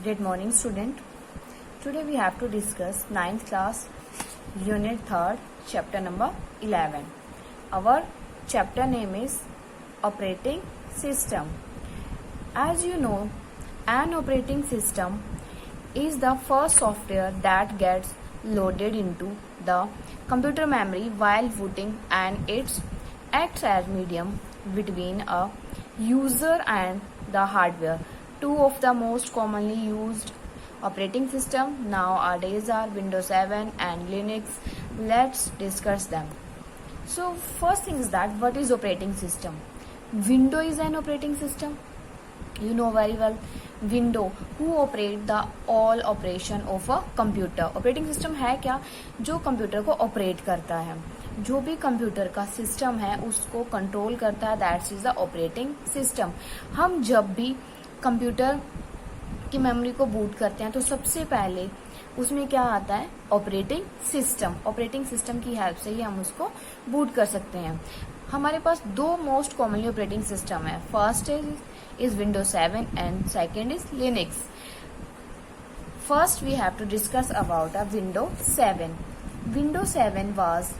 Good morning, student. Today we have to discuss 9th class, unit 3rd, chapter number 11. Our chapter name is Operating System. As you know, an operating system is the first software that gets loaded into the computer memory while booting, and it acts as medium between a user and the hardware. Two of the most commonly used operating system nowadays are Windows 7 and Linux. Let's discuss them. So first thing is that what is operating system? Windows is an operating system. You know very well Windows who operate the all operation of a computer. Operating system है क्या? जो computer को operate करता है, जो भी computer का system है उसको कंट्रोल करता है, that's is the operating system. हम जब भी कंप्यूटर की मेमोरी को बूट करते हैं तो सबसे पहले उसमें क्या आता है? Operating system. ऑपरेटिंग सिस्टम की हेल्प से ही हम उसको बूट कर सकते हैं. हमारे पास दो मोस्ट कॉमनली ऑपरेटिंग सिस्टम है. First is Windows 7 and second is Linux. First we have to discuss about Windows 7. Windows 7 was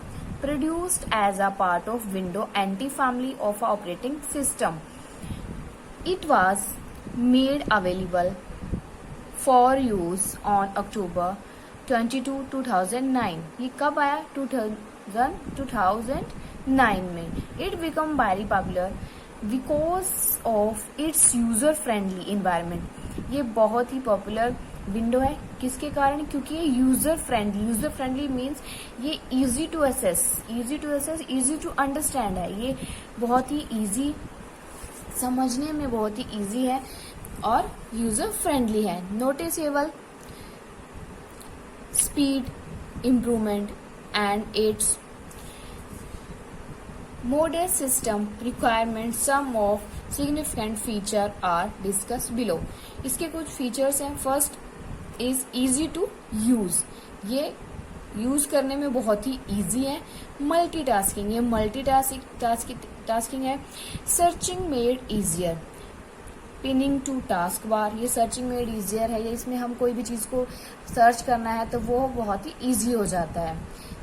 produced as a part of Windows NT family of operating system. It was made available for use on October 22, 2009. ये कब आया? 2009 में. It became very popular because of its user friendly environment. ये बहुत ही popular window है. किसके कारण? क्योंकि ये यूजर फ्रेंडली मीन्स ये easy to access, easy to understand है. ये बहुत ही इजी, समझने में बहुत ही इजी है और यूजर फ्रेंडली है. Noticeable speed improvement and it's modest system requirements. Some of significant feature are discussed below. इसके कुछ फीचर्स हैं. First is easy to use. ये यूज करने में बहुत ही इजी है. मल्टीटास्किंग, ये मल्टीटास्किंग है. Searching made easier. Pinning to task bar, ये सर्चिंग मेड इजियर है. ये इसमें हम कोई भी चीज को सर्च करना है तो वो बहुत ही इजी हो जाता है.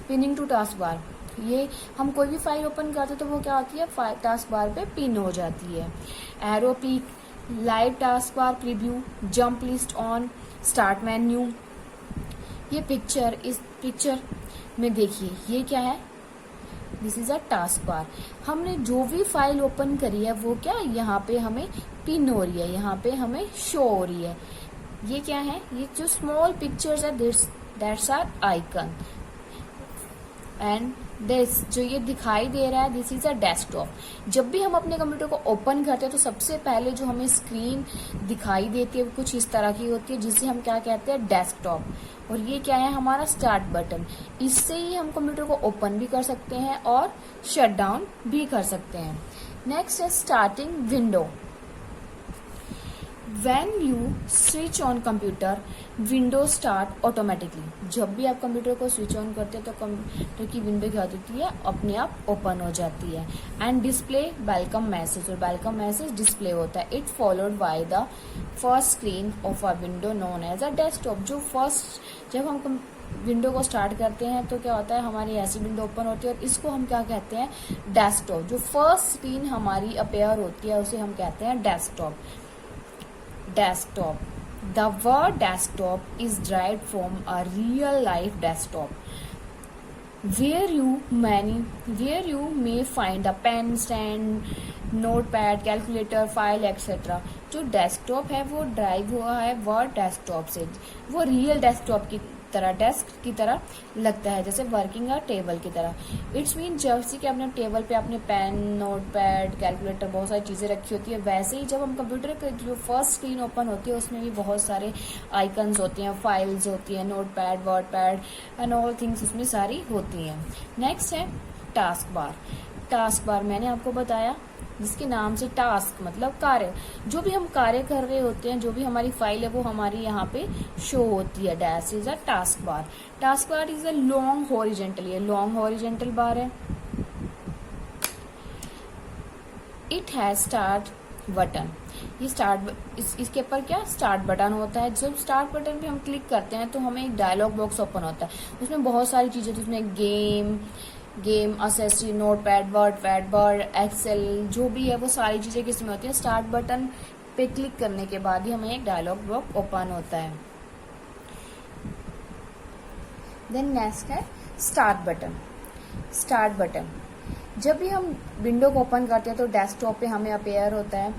पिनिंग टू टास्क बार, ये हम कोई भी फाइल ओपन करते तो वो क्या होती है? टास्क बार पे पिन हो जाती है. Aero Peek, live task bar preview, jump list on, start menu. ये पिक्चर, इस पिक्चर में देखिए ये क्या है? This is a task bar. हमने जो भी फाइल ओपन करी है वो क्या यहाँ पे हमें पिन हो रही है, यहाँ पे हमें शो हो रही है. ये क्या है? ये जो स्मॉल पिक्चर्स है that's are icon. And this जो ये दिखाई दे रहा है दिस इज अ डेस्कटॉप. जब भी हम अपने कंप्यूटर को ओपन करते हैं तो सबसे पहले जो हमें स्क्रीन दिखाई देती है वो कुछ इस तरह की होती है जिसे हम क्या कहते हैं? डेस्कटॉप. और ये क्या है? हमारा स्टार्ट बटन. इससे ही हम कंप्यूटर को ओपन भी कर सकते हैं और शट डाउन भी कर सकते हैं. नेक्स्ट है starting window. When you switch on computer, Windows start automatically. जब भी आप कंप्यूटर को स्विच ऑन करते हैं तो कंप्यूटर की विंडो क्या होती है? अपने आप ओपन हो जाती है. एंड डिस्प्ले वेलकम मैसेज, और वेलकम मैसेज डिस्प्ले होता है. It followed by the first screen of a window known as a desktop. जो फर्स्ट जब हम विंडो को स्टार्ट करते हैं तो क्या होता है? हमारी ऐसी विंडो ओपन होती है और इसको हम क्या कहते हैं? डेस्कटॉप. जो फर्स्ट स्क्रीन हमारी अपेयर होती है उसे हम कहते हैं desktop. Desktop. The word desktop is derived from a real life desktop where you may find a pen stand, notepad, calculator, file etc. जो डेस्कटॉप है वो ड्राइव हुआ है वर्ड डेस्कटॉप से. वो रियल डेस्कटॉप की तरह, डेस्क की तरह लगता है, जैसे वर्किंग है टेबल की तरह. इट्स मीन जैसे कि अपने टेबल पे अपने पेन, नोटपैड, कैलकुलेटर, बहुत सारी चीजें रखी होती है, वैसे ही जब हम कंप्यूटर की जो फर्स्ट स्क्रीन ओपन होती है उसमें भी बहुत सारे आइकन्स होते हैं, फाइल्स होती है, notepad, WordPad and all things उसमें सारी होती हैं. नेक्स्ट है टास्क बार. टास्क बार मैंने आपको बताया जिसके नाम से टास्क मतलब कार्य. जो भी हम कार्य कर रहे होते हैं, जो भी हमारी फाइल है वो हमारी यहाँ पे शो होती है. Dash is a task bar. Task bar is a long horizontal. ये लॉन्ग हॉरिजेंटल बार है. It has start button. ये इसके ऊपर क्या स्टार्ट बटन होता है। जब स्टार्ट बटन पे हम क्लिक करते हैं तो हमें एक डायलॉग बॉक्स ओपन होता है, उसमें बहुत सारी चीज़ें, तो उसमें game accessory, notepad, word, excel, जो भी है वो सारी चीज़ें किसमें होती है, स्टार्ट बटन पे क्लिक करने के बाद ही हमें एक डायलॉग बॉक्स ओपन होता है। देन नेक्स्ट है स्टार्ट बटन। जब भी हम विंडो को ओपन करते हैं तो डेस्कटॉप पे हमें अपेयर होता है,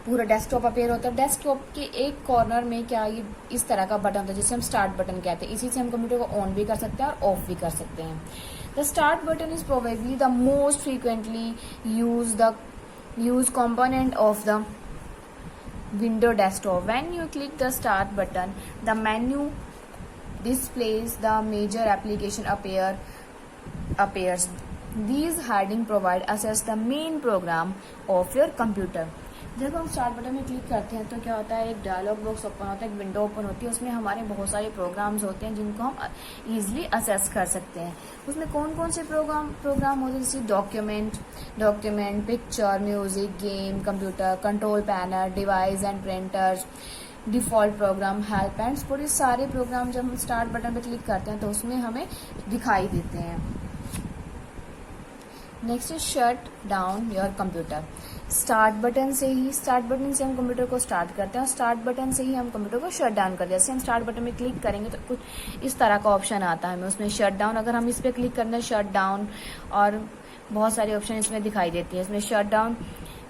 पूरा डेस्कटॉप अपेयर होता है। डेस्कटॉप के एक कॉर्नर में क्या ये इस तरह का बटन होता है जिसे हम स्टार्ट बटन कहते हैं। इसी से हम कंप्यूटर को ऑन भी कर सकते हैं और ऑफ भी कर सकते हैं। The start button is probably the most frequently use component of the window desktop. When you click the start button, the menu displays the major application appears. These heading provide access the main program of your computer. जब हम start button में click करते हैं तो क्या होता है, एक डायलॉग बॉक्स ओपन होता है, एक विंडो ओपन होती है, उसमें हमारे बहुत सारे प्रोग्राम्स होते हैं जिनको हम इजीली असेस कर सकते हैं। उसमें कौन कौन से प्रोग्राम होते हैं, जैसे document, picture, music, game, computer, control panel, device and printers, default program, help and support. ये सारे प्रोग्राम जब हम स्टार्ट बटन पर क्लिक करते हैं तो उसमें हमें दिखाई देते हैं। Next is shut down your computer. Start button से हम कंप्यूटर को स्टार्ट करते हैं और स्टार्ट बटन से ही हम कंप्यूटर को शट डाउन करते हैं। जैसे हम स्टार्ट बटन में क्लिक करेंगे तो कुछ इस तरह का ऑप्शन आता है हमें, उसमें शट डाउन, अगर हम इस पर क्लिक करते हैं शट डाउन, और बहुत सारे ऑप्शन इसमें दिखाई देती है। इसमें शट डाउन,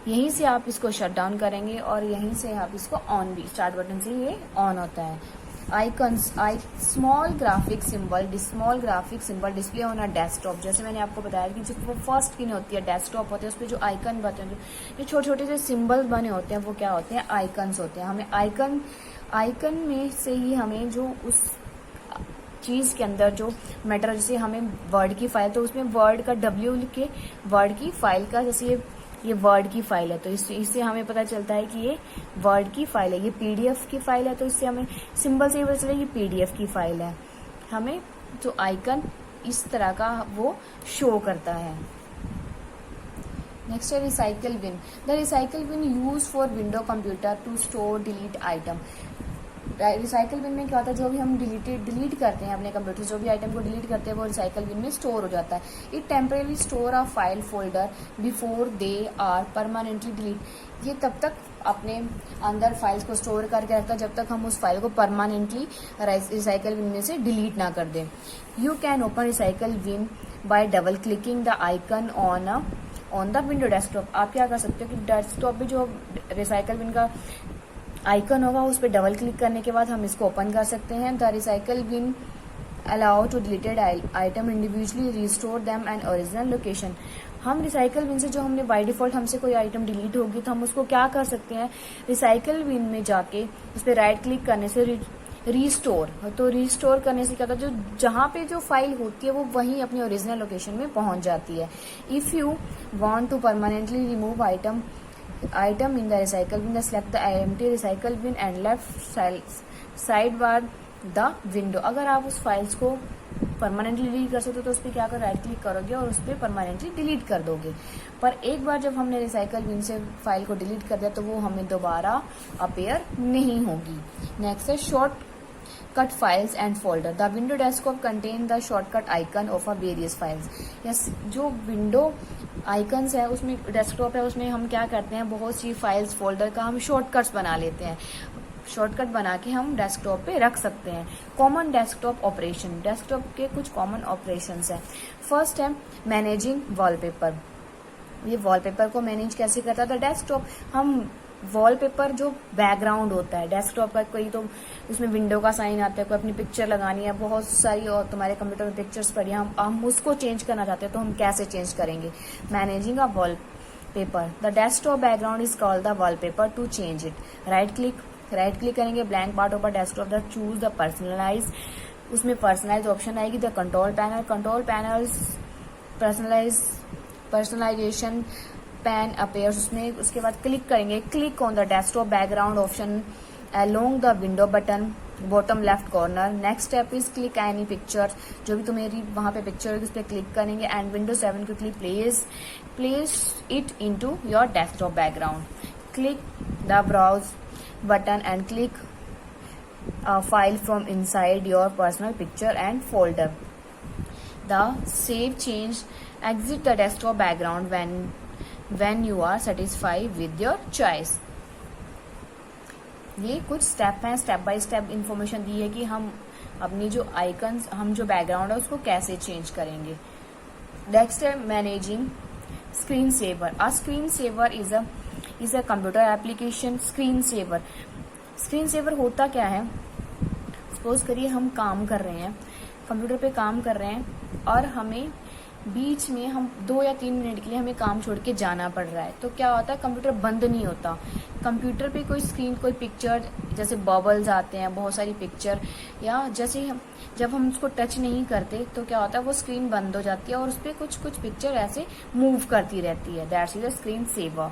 यहीं से आप इसको शट डाउन करेंगे और यहीं से आप इसको ऑन भी, स्टार्ट बटन से ये ऑन होता है। Icons, small graphic symbol display on a desktop. जैसे मैंने आपको बताया कि जो फर्स्ट स्क्रीन होती है डेस्कटॉप होते हैं, उस पर जो आइकन बने हैं, जो छोटे छोटे से सिंबल बने होते हैं, वो क्या होते हैं, आइकन्स होते हैं। हमें आइकन में से ही हमें जो उस चीज़ के अंदर जो मैटर, जैसे हमें वर्ड की फाइल, तो उसमें वर्ड का W लिख के वर्ड की फाइल का, जैसे ये वर्ड की फाइल है तो इससे हमें पता चलता है कि ये वर्ड की फाइल है। ये PDF की फाइल है तो इससे हमें सिंबल से ही पता चला ये PDF की फाइल है। हमें जो आइकन इस तरह का वो शो करता है। नेक्स्ट है recycle bin. The recycle bin use for window computer to store delete item. Recycle bin में क्या होता है, जो भी हम डिलीट करते हैं अपने कंप्यूटर, जो भी आइटम को डिलीट करते हैं वो रिसाइकल बिन में स्टोर हो जाता है। It temporary store a file folder before they are permanently delete. ये तब तक अपने अंदर फाइल्स को स्टोर करके रखता है जब तक हम उस फाइल को परमानेंटली रिसाइकल बिन में से डिलीट ना कर दें। You can open recycle bin by double clicking the icon on the window desktop. आप क्या कर सकते हो कि डेस्कटॉप पे जो रिसाइकल बिन का आइकन होगा उस पर डबल क्लिक करने के बाद हम इसको ओपन कर सकते हैं। The recycle bin allow to deleted item individually restore them and original location. हम रिसाइकल बिन से जो हमने बाय डिफॉल्ट हमसे कोई आइटम डिलीट होगी तो हम उसको क्या कर सकते हैं, रिसाइकल बिन में जाके उस पर राइट क्लिक करने से रीस्टोर, तो रीस्टोर करने से क्या होता है, जो जहाँ पे जो फाइल होती है वो वहीं अपनी ओरिजिनल लोकेशन में पहुंच जाती है। If you want to permanently remove item in the recycle bin, select the empty recycle bin and left sidebar the window। अगर आप उस फाइल्स को परमानेंटली डिलीट कर सकते हो तो उस पर क्या कर राइट क्लिक करोगे और उस पर परमानेंटली डिलीट कर दोगे। पर एक बार जब हमने रिसाइकल बिन से फाइल को डिलीट कर दिया तो वो हमें दोबारा अपेयर नहीं होगी। नेक्स्ट है short cut files and folder. The window desktop contain the shortcut icon of a various files. Yes, जो विंडो आइकन्स है उसमें डेस्कटॉप है, उसमें हम क्या करते हैं, बहुत सी फाइल्स फोल्डर का हम शॉर्टकट्स बना लेते हैं। शॉर्टकट बना के हम डेस्कटॉप पे रख सकते हैं। Common desktop operation. डेस्कटॉप के कुछ कॉमन ऑपरेशंस हैं। फर्स्ट है मैनेजिंग वॉलपेपर। ये वॉलपेपर को मैनेज कैसे करता था डेस्कटॉप। हम वॉलपेपर जो बैकग्राउंड होता है डेस्कटॉप का, कोई तो उसमें विंडो का साइन आता है, कोई अपनी पिक्चर लगानी है, बहुत सारी और तुम्हारे कंप्यूटर में पिक्चर्स पड़ी हैं, हम उसको चेंज करना चाहते हैं तो हम कैसे चेंज करेंगे, managing a wallpaper. The desktop background is called the wallpaper. To change it right click करेंगे, blank part of desktop the choose the personalise, उसमें पर्सनलाइज ऑप्शन आएगी। The control panel personalisation pane appears, उसमें उसके बाद click करेंगे, click on the desktop background option along the window button bottom left corner. Next step is click any picture, जो भी तुम्हारी वहां पे पिक्चर होगी उस पर क्लिक करेंगे and window 7 quickly place it into your desktop background. click the browse button and click a file from inside your personal picture and folder. The save change exit the desktop background when you are satisfied with your choice. ये कुछ step हैं, step by step information दी है कि हम अपनी जो icons, हम जो बैकग्राउंड है उसको कैसे चेंज करेंगे. नेक्स्ट है managing screen saver. A screen saver is a computer application. Screen saver होता क्या है? सपोज करिए हम काम कर रहे हैं, कंप्यूटर पे काम कर रहे हैं और हमें बीच में हम 2 या 3 मिनट के लिए हमें काम छोड़ के जाना पड़ रहा है, तो क्या होता है, कंप्यूटर बंद नहीं होता. कंप्यूटर पे कोई स्क्रीन, कोई पिक्चर, जैसे बबल्स आते हैं, बहुत सारी पिक्चर, या जैसे जब हम उसको टच नहीं करते तो क्या होता है, वो स्क्रीन बंद हो जाती है और उस पर कुछ कुछ पिक्चर ऐसे मूव करती रहती है. That's is a screen saver.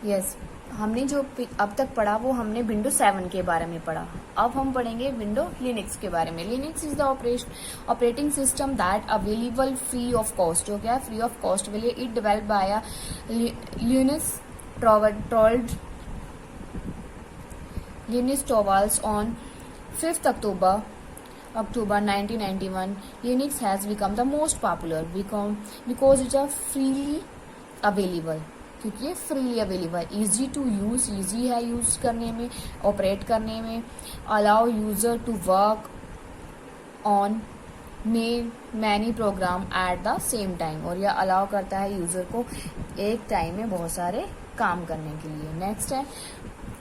Yes, हमने जो अब तक पढ़ा वो हमने विंडो 7 के बारे में पढ़ा. अब हम पढ़ेंगे विंडो लिनक्स के बारे में. Linux is the operating system that available free of cost. जो क्या है, फ्री ऑफ कॉस्ट के लिए. It develop by Linus Torvalds on 5th October 1991. Linux has become the most popular because it's a freely available. क्योंकि ये freely available, easy to use, easy है use करने में, ऑपरेट करने में. Allow user to work on many program at the same time. और यह allow करता है यूजर को एक टाइम में बहुत सारे काम करने के लिए. नेक्स्ट है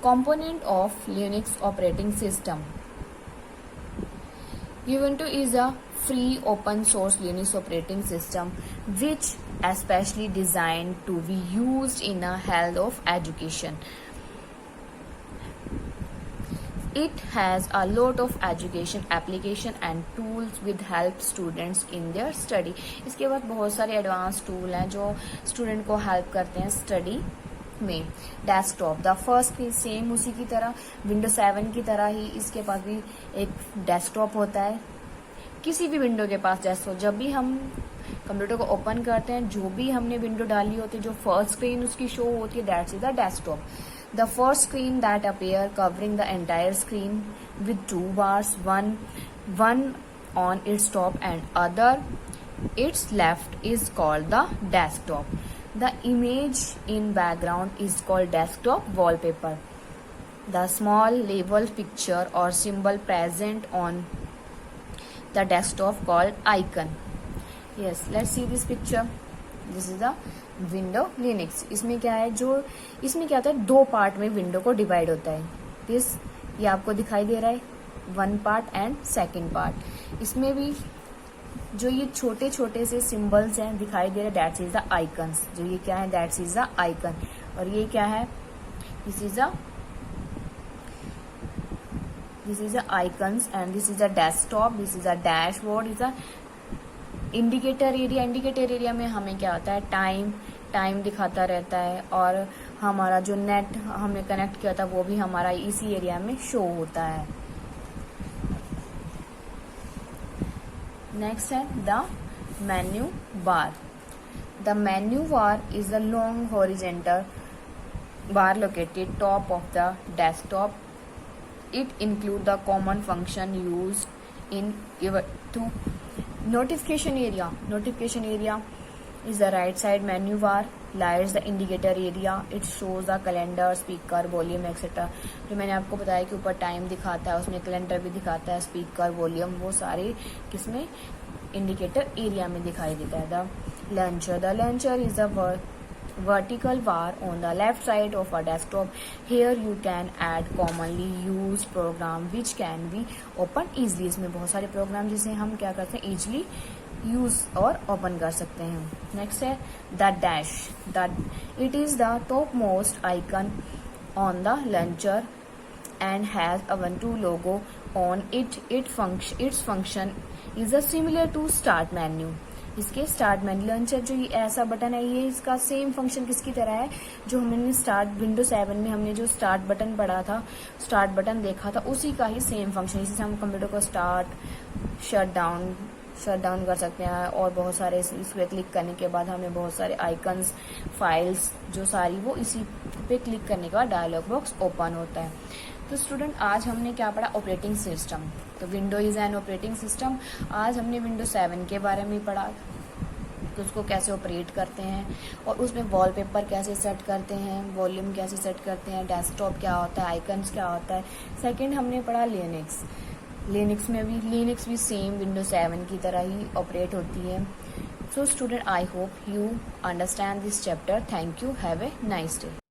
component of Linux operating system. Ubuntu is a free open source Linux operating system which especially designed to be used in the health of education. It has a lot of education application and tools with help students in their study. इसके बाद बहुत सारे advance tool हैं जो student को help करते हैं study में. डेस्कटॉप, द फर्स्ट सेम उसी की तरह, विंडो 7 की तरह ही इसके पास भी एक डेस्कटॉप होता है. किसी भी विंडो के पास डेस्कटॉप, जब भी हम कंप्यूटर को ओपन करते हैं, जो भी हमने विंडो डाली होती है, जो फर्स्ट स्क्रीन उसकी शो होती है, that's is the desktop. The first screen that appear covering the entire screen with 2 bars, one on its top and other its left is called the desktop. The image in background is called desktop wallpaper. The small label picture or symbol present on the desktop called icon. Yes, let's see this picture. This is the window Linux. इसमें क्या है, इसमें क्या होता है, 2 part में window को divide होता है. ये आपको दिखाई दे रहा है, 1 part एंड 2nd part. इसमें भी जो ये छोटे छोटे से सिंबल्स हैं दिखाई दे रहे, दैट्स इज द आइकन्स. जो ये क्या है, दैट्स इज द आइकन. और ये क्या है, this is the icons and this is the desktop. This is the dashboard. Is the indicator area. Indicator area में हमें क्या होता है, टाइम दिखाता रहता है, और हमारा जो नेट हमने कनेक्ट किया था वो भी हमारा इसी एरिया में शो होता है. नेक्स्ट है the menu bar. The menu bar is the long horizontal bar located top of the desktop. It include the common function used in to notification area is the right side menu bar. Lights the indicator area. It shows the calendar, speaker, volume etc. जो मैंने आपको बताया कि ऊपर time दिखाता है, उसमें calendar भी दिखाता है, स्पीकर, वॉल्यूम, वो सारे किसमें, इंडिकेटर एरिया में दिखाई देता है. The launcher is the vertical bar on the left side of a desktop. Here you can add commonly used program which can be opened easily. इसमें बहुत सारे प्रोग्राम जिसे हम क्या करते हैं, easily यूज और ओपन कर सकते हैं. नेक्स्ट है the dash. It is the top most icon on the launcher and has Ubuntu logo on it. Its function is a similar to start menu. इसके स्टार्ट मेन्यू लॉन्चर जो ये ऐसा button है, ये इसका सेम फंक्शन किसकी तरह है, जो हमने स्टार्ट विंडो 7 में हमने जो स्टार्ट बटन पढ़ा था, स्टार्ट बटन देखा था, उसी का ही सेम फंक्शन. इसी से हम कंप्यूटर को start, shut down, shut down कर सकते हैं, और बहुत सारे इस पर क्लिक करने के बाद हमें बहुत सारे आइकन्स, फाइल्स जो सारी वो इसी पे क्लिक करने के बाद डायलॉग बॉक्स ओपन होता है। तो स्टूडेंट आज हमने क्या पढ़ा, ऑपरेटिंग सिस्टम। तो window is an operating system. आज हमने विंडो 7 के बारे में पढ़ा तो उसको कैसे ऑपरेट करते हैं, और उसमें वॉलपेपर कैसे सेट करते हैं, वॉल्यूम कैसे सेट करते हैं, डेस्कटॉप क्या होता है, आइकन्स क्या होता है। सेकंड हमने पढ़ा लिनक्स। लिनक्स भी सेम विंडो 7 की तरह ही ऑपरेट होती है। So student, I hope you understand this chapter. Thank you, have a nice day.